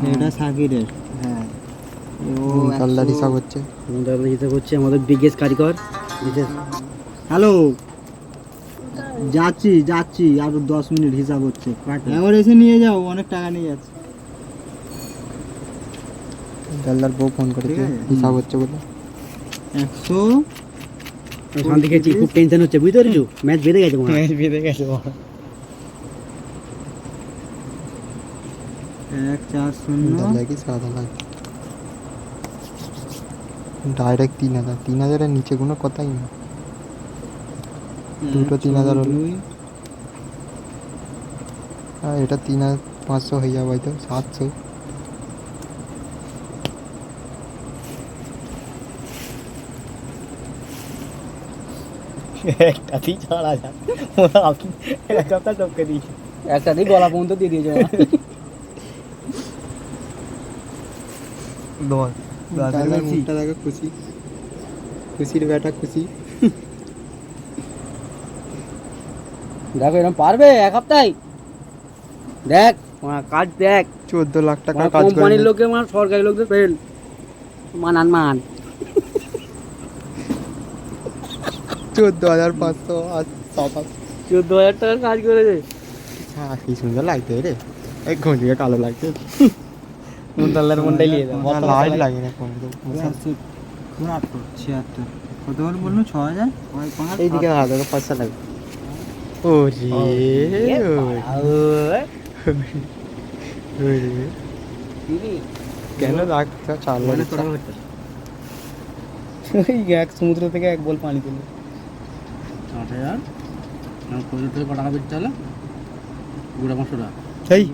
এটা সাকিরের। হ্যাঁ ও কাল্লার হিসাব হচ্ছে, হিসাব হচ্ছে আমাদের বিগেস্ট কারিগর। হ্যালো, যাচ্ছি যাচ্ছি, আরো 10 মিনিট হিসাব হচ্ছে, এবার এসে নিয়ে যাও, অনেক টাকা নিয়ে যাচ্ছে। কাল্লার বউ ফোন করেছে, হিসাব হচ্ছে বলে। 100 শান্তি খেয়েছি, খুব টেনশন হচ্ছে, বুঝতে পারছো? ম্যাচ বেড়ে গেছে মনে হয়। বেঁধে গেছে 140 লাগি 7,000, ডাইরেক্ট 3,000, 3,000-এর নিচে কোনো কথাই না। দুটো 3,000 হলো, আর এটা 3,500 হয়ে যাবে হয়তো, 700। একটাতেই ছাড়া যায়, আপনি একটা টপকে দিয়েছি, একটাতেই গলা পর্যন্ত দিয়ে দিয়েছে। মুখটা দেখো, খুশি, খুশির ব্যাটা খুশি। দেখো এরকম পারবে এক সপ্তাহে? দেখ কাজ দেখ, 14 লাখ টাকা কাজ করে কোম্পানির লোকে মানে সরকারি লোকদের ফেল মান 14,500 আর 7,000। 14,000 টাকার কাজ করেছে। হ্যাঁ, কি সুন্দর লাগছে রে, এক ঘন্টিকে কালো লাগছে। মুন্দাল্লার মনটাই নিয়ে যাও, লাইট লাগে না ফোন। 76 কত করে বললো? 6,000। এইদিকে হাজার 500 লাগবে। ও রে কেন রাখতে চালু এক সমুদ্র থেকে এক বল পানি তুলে 8,000 কত টাকা বেচতে হলো? 500 টাকা। এই